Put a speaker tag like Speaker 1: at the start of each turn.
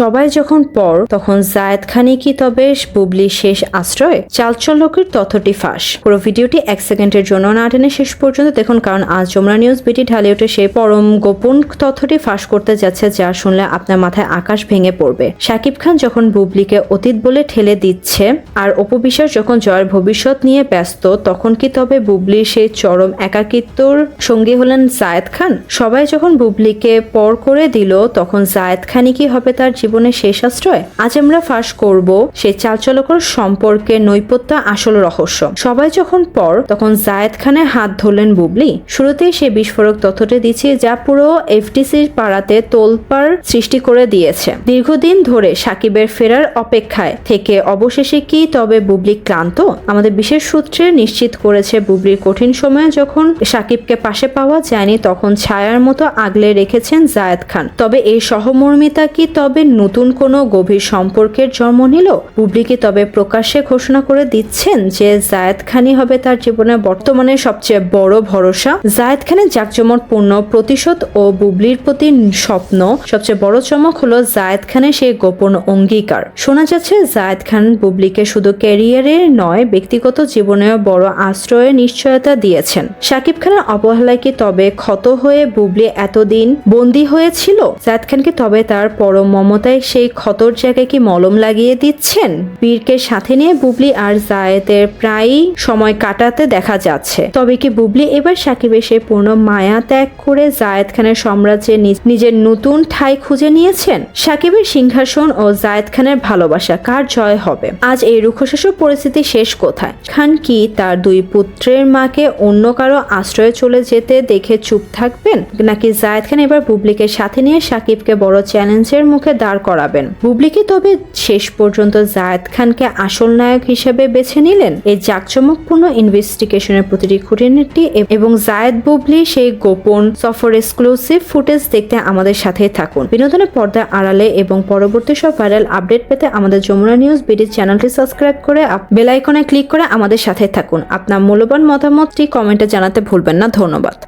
Speaker 1: সবাই যখন পর তখন জায়েদ খানই কি তবে বুবলির শেষ আশ্রয়? চালচলকের তথ্যটি ফাঁস। পুরো ভিডিওটি 1 সেকেন্ডের জন্য না টেনে শেষ পর্যন্ত দেখুন, কারণ আজ যমুনা নিউজ বিডি ঢালিউডে সেই পরম গোপন তথ্যটি ফাঁস করতে যাচ্ছে, যা শুনলে আপনার মাথায় আকাশ ভেঙে পড়বে। শাকিব খান যখন বুবলিকে অতীত বলে ঠেলে দিচ্ছে আর অপু বিশ্বাস যখন জয়ের ভবিষ্যৎ নিয়ে ব্যস্ত, তখন কি তবে বুবলির সেই চরম একাকিত্বর সঙ্গী হলেন জায়েদ খান? সবাই যখন বুবলিকে পর করে দিল, তখন জায়েদ খানই কি হবে তার জীবনের শেষ আশ্রয়? আজ আমরা ফাঁস করব সেই চালচলকর সম্পর্কে নৈপথ্য আসল রহস্য। সবাই যখন পর তখন জায়েদ খানের হাত ধরলেন বুবলি। শুরুতেই সে বিস্ফোরক তথ্যটি দিচ্ছে, যা পুরো এফটিসির পাড়াতে তোলপাড় সৃষ্টি করে দিয়েছে। দীর্ঘদিন ধরে সাকিবের ফেরার অপেক্ষায় থেকে অবশেষে কি তবে বুবলি ক্লান্ত? আমাদের বিশেষ সূত্রে নিশ্চিত করেছে, বুবলির কঠিন সময়ে যখন সাকিবকে পাশে পাওয়া যায়নি, তখন ছায়ার মতো আগলে রেখেছেন জায়েদ খান। তবে এই সহমর্মিতা কি তবে নতুন কোনো গভীর সম্পর্কের জন্ম নিল? বুবলি কি তবে প্রকাশ্যে ঘোষণা করে দিচ্ছেন যে জায়েদ খানই হবে তার জীবনের বর্তমানে সবচেয়ে বড় ভরসা? জায়েদ খানের জাঁকজমকপূর্ণ প্রতিশোধ ও বুবলির প্রতি স্বপ্ন। সবচেয়ে বড় চমক হলো জায়েদ খানের সেই গোপন অঙ্গীকার। শোনা যাচ্ছে জায়েদ খান বুবলিকে শুধু ক্যারিয়ারের নয়, ব্যক্তিগত জীবনেও বড় আশ্রয়ের নিশ্চয়তা দিয়েছেন। শাকিব খানের অবহেলায় কি তবে ক্ষত হয়ে বুবলি এতদিন বন্দী হয়েছিল? জায়েদ খানকে তবে তার পরম মমতায় সেই ক্ষতর জায়গায় কি মলম লাগিয়ে দিচ্ছেন? বীরকে সাথে নিয়ে বুবলি আর জায়েদের প্রায়ই সময় কাটাতে দেখা যাচ্ছে। তবে কি বুবলি এবার সাকিবের সেই পূর্ণ মায়া ত্যাগ করে জায়েদ খানের সাম্রাজ্যে নিজের নতুন ঠাঁই খুঁজে নিয়েছেন? সাকিবের সিংহাসন ও জায়েদ খানের ভালোবাসা কার জয় হবে? আজ এই রুক্ষশাস পরিস্থিতি শেষ কোথায়? খান কি তার দুই পুত্রের মাকে অন্য কারো আশ্রয়ে চলে যেতে দেখে চুপ থাকবেন, নাকি জায়েদ খান এবার বুবলিকে সাথে নিয়ে সাকিবকে বড় চ্যালেঞ্জের মুখে দাঁড় করাবেন? বুবলি কি তবে শেষ পর্যন্ত জায়েদ খানকে আসল নায়ক হিসেবে বেছে নিলেন? এই জাঁকজমকপূর্ণ ইনভেস্টিগেশনের প্রতিটি খুঁটিনাটি এবং জায়েদ বুবলি সেই গোপন সফর এক্সক্লুসিভ ফুটেজ দেখতে আমাদের সাথেই থাকুন। বিনোদনের পর্দা আড়ালে এবং পরবর্তী সব ভাইরাল আপডেট পেতে আমাদের যমুনা নিউজ বিডি চ্যানেলটি সাবস্ক্রাইব করে বেল আইকনে ক্লিক করে আমাদের সাথে থাকুন। আপনার মূল্যবান মতামতটি কমেন্টে জানাতে ভুলবেন না। ধন্যবাদ।